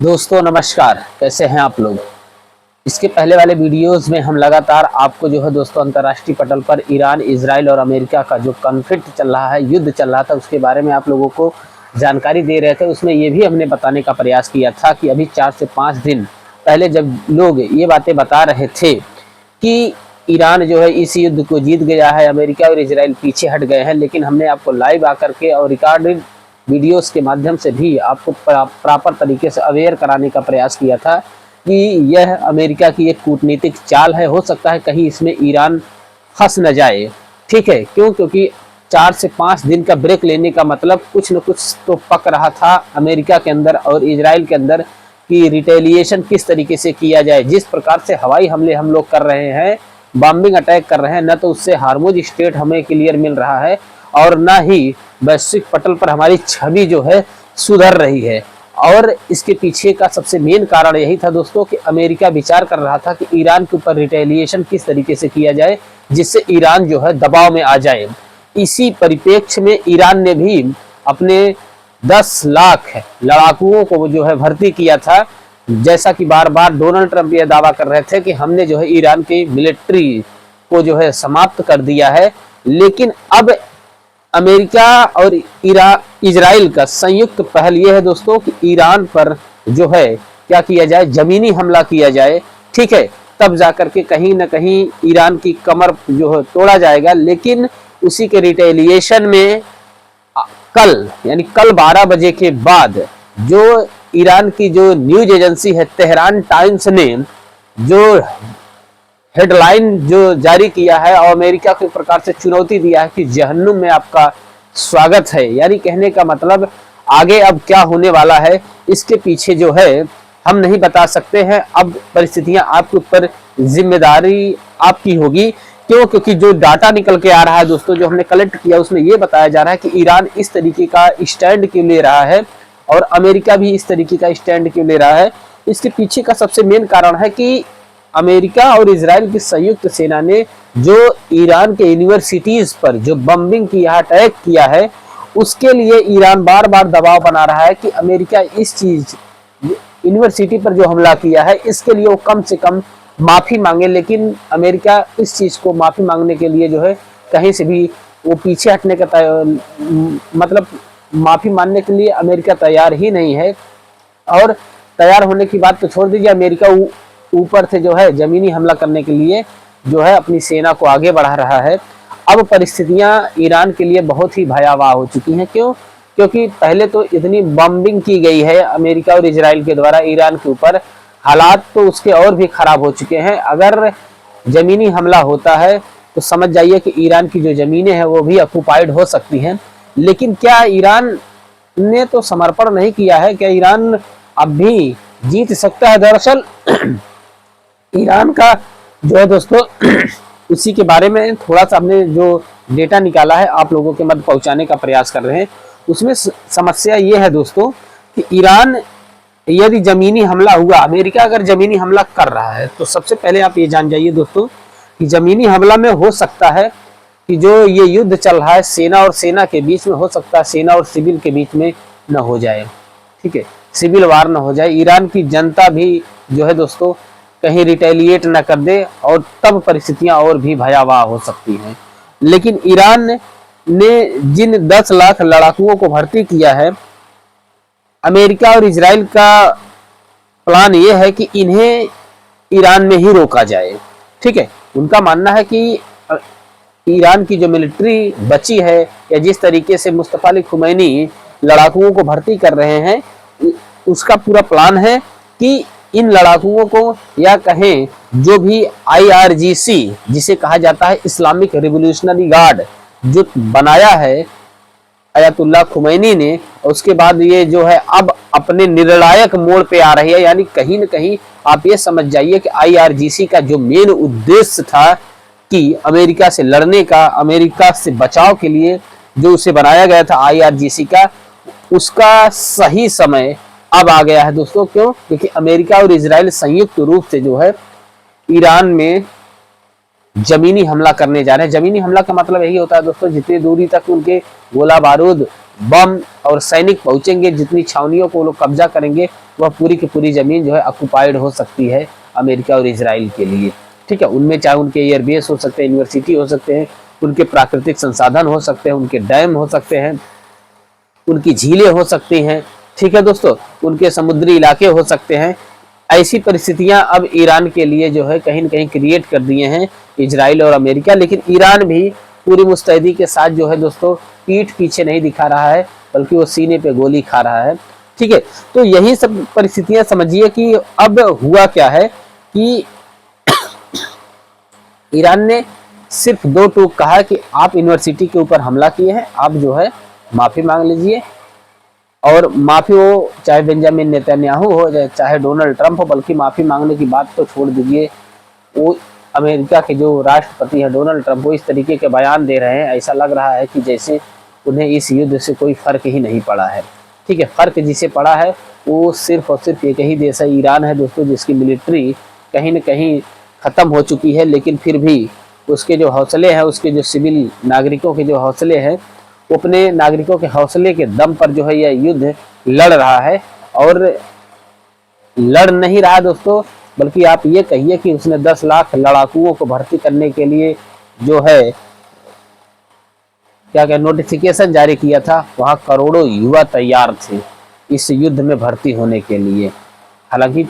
दोस्तों नमस्कार, कैसे हैं आप लोग। इसके पहले वाले वीडियोस में हम लगातार आपको जो है दोस्तों अंतर्राष्ट्रीय पटल पर ईरान, इजराइल और अमेरिका का जो कॉन्फ्लिक्ट चल रहा है, युद्ध चल रहा था, उसके बारे में आप लोगों को जानकारी दे रहे थे। उसमें ये भी हमने बताने का प्रयास किया था कि अभी 4 से 5 दिन पहले जब लोग ये बातें बता रहे थे कि ईरान जो है इस युद्ध को जीत गया है, अमेरिका और इजराइल पीछे हट गए हैं, लेकिन हमने आपको लाइव आकर के और रिकॉर्डेड वीडियोस के माध्यम से भी आपको प्रॉपर तरीके से अवेयर कराने का प्रयास किया था कि यह अमेरिका की एक कूटनीतिक चाल है। हो सकता है कहीं इसमें ईरान फंस न जाए, ठीक है। क्यों? क्योंकि 4 से 5 दिन का ब्रेक लेने का मतलब कुछ न कुछ तो पक रहा था अमेरिका के अंदर और इजराइल के अंदर कि रिटेलिएशन किस तरीके से किया जाए। जिस प्रकार से हवाई हमले हम लोग कर रहे हैं, बॉम्बिंग अटैक कर रहे हैं, न तो उससे हार्मोज स्ट्रेट हमें क्लियर मिल रहा है और ना ही वैश्विक पटल पर हमारी छवि जो है सुधर रही है। और इसके पीछे का सबसे मेन कारण यही था दोस्तों कि अमेरिका विचार कर रहा था कि ईरान के ऊपर रिटेलिएशन किस तरीके से किया जाए जिससे ईरान जो है दबाव में आ जाए। इसी परिप्रेक्ष्य में ईरान ने भी अपने 10 लाख लड़ाकुओं को जो है भर्ती किया था। जैसा कि बार बार डोनाल्ड ट्रंप यह दावा कर रहे थे कि हमने जो है ईरान की मिलिट्री को जो है समाप्त कर दिया है, लेकिन अब अमेरिका और इजराइल का संयुक्त पहल यह है दोस्तों कि ईरान पर जो है क्या किया जाए, जमीनी हमला किया जाए, ठीक है। तब जाकर के कहीं ना कहीं ईरान की कमर जो है तोड़ा जाएगा। लेकिन उसी के रिटेलिएशन में कल यानी कल 12 बजे के बाद जो ईरान की जो न्यूज एजेंसी है तेहरान टाइम्स ने जो हेडलाइन जो जारी किया है और अमेरिका को एक प्रकार से चुनौती दिया है कि जहन्नुम में आपका स्वागत है। यानी कहने का मतलब आगे अब क्या होने वाला है इसके पीछे जो है हम नहीं बता सकते हैं। अब परिस्थितियां आपके ऊपर, जिम्मेदारी आपकी होगी। क्यों? क्योंकि जो डाटा निकल के आ रहा है दोस्तों, जो हमने कलेक्ट किया, उसमें यह बताया जा रहा है कि ईरान इस तरीके का स्टैंड क्यों ले रहा है और अमेरिका भी इस तरीके का स्टैंड क्यों ले रहा है। इसके पीछे का सबसे मेन कारण है कि अमेरिका और इजराइल की संयुक्त सेना ने जो ईरान के यूनिवर्सिटीज पर जो बम्बिंग किया, अटैक किया है, उसके लिए ईरान बार बार दबाव बना रहा है कि अमेरिका इस चीज यूनिवर्सिटी पर जो हमला किया है इसके लिए वो कम से कम माफी मांगे। लेकिन अमेरिका इस चीज को माफी मांगने के लिए जो है कहीं से भी वो पीछे हटने का मतलब माफी मानने के लिए अमेरिका तैयार ही नहीं है। और तैयार होने की बात तो छोड़ दीजिए, अमेरिका ऊपर से जो है जमीनी हमला करने के लिए जो है अपनी सेना को आगे बढ़ा रहा है। अब परिस्थितियां ईरान के लिए बहुत ही भयावह हो चुकी हैं। क्यों? क्योंकि पहले तो इतनी बॉम्बिंग की गई है अमेरिका और इजराइल के द्वारा ईरान के ऊपर, हालात तो उसके और भी खराब हो चुके हैं। अगर जमीनी हमला होता है तो समझ जाइए कि ईरान की जो जमीनें हैं वो भी ऑक्युपाइड हो सकती हैं। लेकिन क्या ईरान ने तो समर्पण नहीं किया है? क्या ईरान अब भी जीत सकता है? दरअसल ईरान का जो है दोस्तों उसी के बारे में थोड़ा सा हमने जो डेटा निकाला है आप लोगों के मध्य पहुंचाने का प्रयास कर रहे हैं। उसमें समस्या ये है दोस्तों कि ईरान यदि जमीनी हमला हुआ, अमेरिका अगर जमीनी हमला कर रहा है तो सबसे पहले आप ये जान जाइए दोस्तों कि जमीनी हमला में हो सकता है कि जो ये युद्ध चल रहा है सेना और सेना के बीच में, हो सकता है सेना और सिविल के बीच में न हो जाए, ठीक है, सिविल वार न हो जाए। ईरान की जनता भी जो है दोस्तों कहीं रिटेलिएट न कर दे और तब परिस्थितियां और भी भयावह हो सकती हैं। लेकिन ईरान ने जिन 10 लाख लड़ाकुओं को भर्ती किया है, अमेरिका और इजराइल का प्लान ये है कि इन्हें ईरान में ही रोका जाए, ठीक है। उनका मानना है कि ईरान की जो मिलिट्री बची है या जिस तरीके से मुस्तफा अली खुमैनी लड़ाकुओं को भर्ती कर रहे हैं, उसका पूरा प्लान है कि इन लड़ाकुओं को या कहें जो भी IRGC जिसे कहा जाता है इस्लामिक रिवोल्यूशनरी गार्ड जो बनाया है अयतुल्लाह खुमैनी ने, उसके बाद ये जो है अब अपने निर्णायक मोड़ पे आ रही है। यानी कहीं न कहीं आप ये समझ जाइए कि IRGC का जो मेन उद्देश्य था कि अमेरिका से लड़ने का, अमेरिका से बचाव के लिए जो उसे बनाया गया था IRGC का, उसका सही समय अब आ गया है दोस्तों। क्यों? क्योंकि अमेरिका और इजराइल संयुक्त रूप से जो है ईरान में जमीनी हमला करने जा रहे हैं। जमीनी हमला का मतलब यही होता है दोस्तों जितनी दूरी तक उनके गोला बारूद बम और सैनिक पहुंचेंगे, जितनी छावनियों को वो लोग कब्जा करेंगे, वह पूरी की पूरी जमीन जो है ऑक्युपाइड हो सकती है अमेरिका और इजराइल के लिए। ठीक है, उनमें चाहे उनके एयरबेस हो सकते हैं, यूनिवर्सिटी हो सकते हैं, उनके प्राकृतिक संसाधन हो सकते हैं, उनके डैम हो सकते हैं, उनकी झीलें हो सकती हैं। ठीक है दोस्तों, उनके समुद्री इलाके हो सकते हैं। ऐसी परिस्थितियां अब ईरान के लिए जो है कहीं न कहीं क्रिएट कर दिए हैं इजराइल और अमेरिका। लेकिन ईरान भी पूरी मुस्तैदी के साथ जो है दोस्तों पीठ पीछे नहीं दिखा रहा है, बल्कि वो सीने पे गोली खा रहा है। ठीक है, तो यही सब परिस्थितियां समझिए कि अब हुआ क्या है कि ईरान ने सिर्फ दो टूक कहा कि आप यूनिवर्सिटी के ऊपर हमला किए हैं, आप जो है माफी मांग लीजिए। और माफी हो चाहे बेंजामिन नेतन्याहू हो चाहे डोनाल्ड ट्रंप हो, बल्कि माफी मांगने की बात तो छोड़ दीजिए, वो अमेरिका के जो राष्ट्रपति है डोनाल्ड ट्रंप, वो इस तरीके के बयान दे रहे हैं, ऐसा लग रहा है कि जैसे उन्हें इस युद्ध से कोई फर्क ही नहीं पड़ा है। ठीक है, फर्क जिसे पड़ा है वो सिर्फ और सिर्फ एक ही देश है, ईरान है दोस्तों, जिसकी मिलिट्री कहीं न कहीं खत्म हो चुकी है, लेकिन फिर भी उसके जो हौसले हैं, उसके जो सिविल नागरिकों के जो हौसले हैं, अपने नागरिकों के हौसले के दम पर जो है यह युद्ध लड़ रहा है। और लड़ नहीं रहा दोस्तों, बल्कि आप ये कहिए कि उसने 10 लाख लड़ाकुओं को भर्ती करने के लिए जो है क्या क्या नोटिफिकेशन जारी किया था। वहां करोड़ों युवा तैयार थे इस युद्ध में भर्ती होने के लिए। हालांकि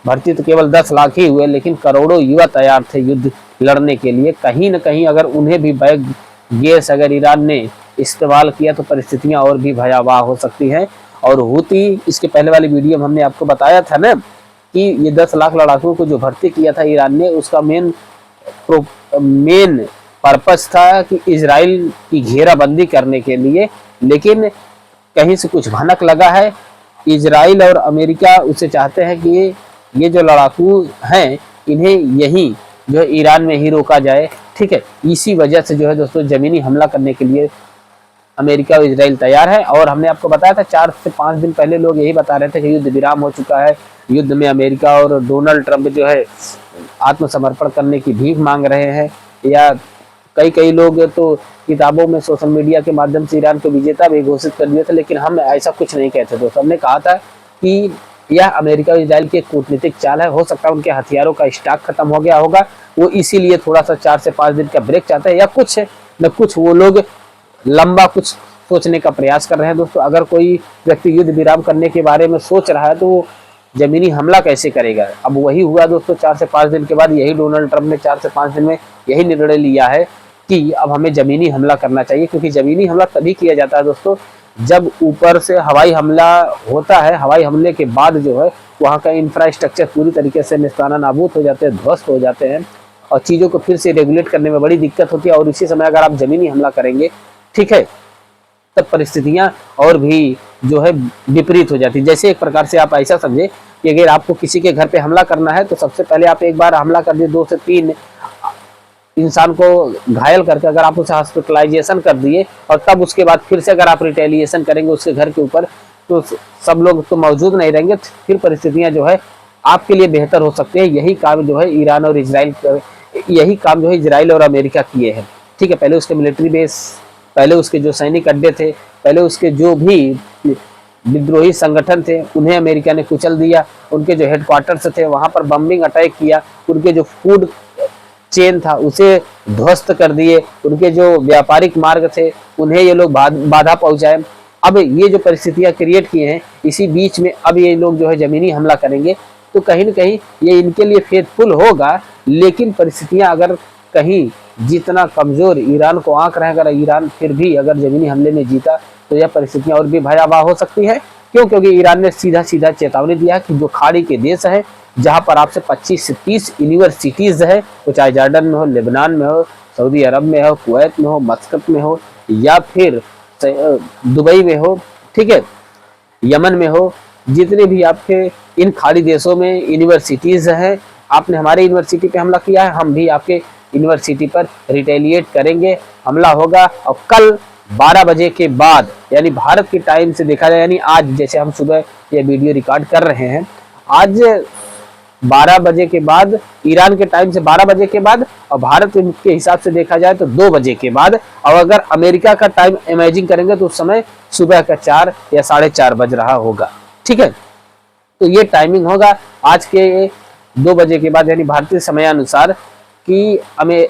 भर्ती तो केवल 10 लाख ही हुए, लेकिन करोड़ों युवा तैयार थे युद्ध लड़ने के लिए। कहीं न कहीं अगर उन्हें भी बैग गैस अगर ईरान ने इस्तेमाल किया तो परिस्थितियां और भी भयावह हो सकती हैं। और हूती, इसके पहले वाली वीडियो में हमने आपको बताया था ना कि ये 10 लाख लड़ाकुओं को जो भर्ती किया था ईरान ने, उसका मेन पर्पस था कि इजराइल की घेराबंदी करने के लिए। लेकिन कहीं से कुछ भनक लगा है, इजराइल और अमेरिका उसे चाहते हैं कि ये जो लड़ाकू हैं इन्हें यहीं जो है ईरान में ही रोका जाए। ठीक है, इसी वजह से जो है दोस्तों जमीनी हमला करने के लिए अमेरिका और इजराइल तैयार है। और हमने आपको बताया था 4 से 5 दिन पहले लोग यही बता रहे थे कि युद्ध विराम हो चुका है, युद्ध में अमेरिका और डोनाल्ड ट्रंप जो है आत्मसमर्पण करने की भीख मांग रहे हैं। या कई लोग तो किताबों में, सोशल मीडिया के माध्यम से ईरान को विजेता भी घोषित कर दिए थे। लेकिन हम ऐसा कुछ नहीं कहते दोस्तों, हमने कहा था कि यह अमेरिका और इजराइल की एक कूटनीतिक चाल है। हो सकता है उनके हथियारों का स्टॉक खत्म हो गया होगा, वो इसीलिए थोड़ा सा 4 से 5 दिन का ब्रेक चाहते हैं, या कुछ न कुछ वो लोग लंबा कुछ सोचने का प्रयास कर रहे हैं। दोस्तों अगर कोई व्यक्ति युद्ध विराम करने के बारे में सोच रहा है तो वो जमीनी हमला कैसे करेगा। अब वही हुआ दोस्तों, 4 से 5 दिन के बाद यही डोनाल्ड ट्रंप ने 4 से 5 दिन में यही निर्णय लिया है कि अब हमें जमीनी हमला करना चाहिए। क्योंकि जमीनी हमला तभी किया जाता है दोस्तों जब ऊपर से हवाई हमला होता है। हवाई हमले के बाद जो है वहाँ का इंफ्रास्ट्रक्चर पूरी तरीके से निस्ताना नाबूद हो जाते हैं, ध्वस्त हो जाते हैं, और चीज़ों को फिर से रेगुलेट करने में बड़ी दिक्कत होती है। और इसी समय अगर आप जमीनी हमला करेंगे, ठीक है, तब परिस्थितियां और भी जो है विपरीत हो जाती है। जैसे एक प्रकार से आप ऐसा समझे कि अगर आपको किसी के घर पे हमला करना है तो सबसे पहले आप एक बार हमला कर दिए, 2 से 3 इंसान को घायल करके अगर आप उसे हॉस्पिटलाइजेशन कर दिए, और तब उसके बाद फिर से अगर आप रिटेलिएशन करेंगे उसके घर के ऊपर, तो सब लोग तो मौजूद नहीं रहेंगे, फिर परिस्थितियां जो है आपके लिए बेहतर हो सकती है। यही काम जो है ईरान और इजराइल, यही काम जो है इजराइल और अमेरिका किए हैं। ठीक है, पहले उसके मिलिट्री बेस, पहले उसके जो सैनिक अड्डे थे, पहले उसके जो भी विद्रोही संगठन थे उन्हें अमेरिका ने कुचल दिया। उनके जो हेडक्वार्टर्स थे वहां पर बम्बिंग अटैक किया, उनके जो फूड चेन था उसे ध्वस्त कर दिए, उनके जो व्यापारिक मार्ग थे उन्हें ये लोग बाधा पहुंचाए। अब ये जो परिस्थितियां क्रिएट किए हैं, इसी बीच में अब ये लोग जो है जमीनी हमला करेंगे, तो कहीं न कहीं ये इनके लिए फेथफुल होगा। लेकिन परिस्थितियां अगर कहीं जितना कमजोर ईरान को आंक रहे, अगर ईरान फिर भी अगर जमीनी हमले में जीता तो यह परिस्थितियां और भी भयावह हो सकती है। क्यों? क्योंकि ईरान ने सीधा सीधा चेतावनी दिया कि जो खाड़ी के देश है जहां पर आपसे 25 से 30 यूनिवर्सिटीज है, वो चाहे जॉर्डन में हो, लेबनान में हो, सऊदी अरब में हो, कुवैत में हो, मस्कत में हो, या फिर दुबई में हो, ठीक है, यमन में हो, जितने भी आपके इन खाड़ी देशों में यूनिवर्सिटीज हैं, आपने हमारे यूनिवर्सिटी पे हमला किया है, हम भी आपके यूनिवर्सिटी पर रिटेलिएट करेंगे, हमला होगा। और कल 12 बजे के बाद, यानी भारत के टाइम से देखा जाए, यानी आज जैसे हम सुबह ये वीडियो रिकॉर्ड कर रहे हैं, आज 12 बजे के बाद, ईरान के टाइम से 12 बजे के बाद, और भारत के हिसाब से देखा जाए तो 2 बजे के बाद, और अगर अमेरिका का टाइम इमेजिन करेंगे तो उस समय सुबह का 4 या 4:30 बज रहा होगा। ठीक है, तो ये टाइमिंग होगा आज के 2 बजे के बाद, यानी भारतीय समयानुसार, कि हमें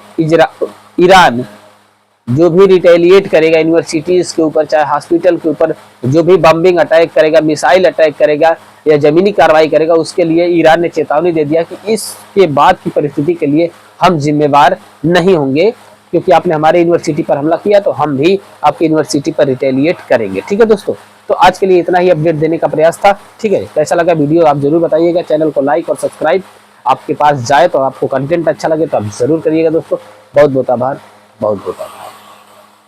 ईरान जो भी रिटेलिएट करेगा यूनिवर्सिटीज के ऊपर, चाहे हॉस्पिटल के ऊपर, जो भी बम्बिंग अटैक करेगा, मिसाइल अटैक करेगा या जमीनी कार्रवाई करेगा, उसके लिए ईरान ने चेतावनी दे दिया कि इसके बाद की परिस्थिति के लिए हम जिम्मेवार नहीं होंगे, क्योंकि आपने हमारे यूनिवर्सिटी पर हमला किया तो हम भी आपकी यूनिवर्सिटी पर रिटेलिएट करेंगे। ठीक है दोस्तों, तो आज के लिए इतना ही अपडेट देने का प्रयास था। ठीक है, कैसा लगा वीडियो आप जरूर बताइएगा। चैनल को लाइक और सब्सक्राइब आपके पास जाए तो, आपको कंटेंट अच्छा लगे तो आप जरूर करिएगा दोस्तों। बहुत बहुत आभार, बहुत बहुत आभार।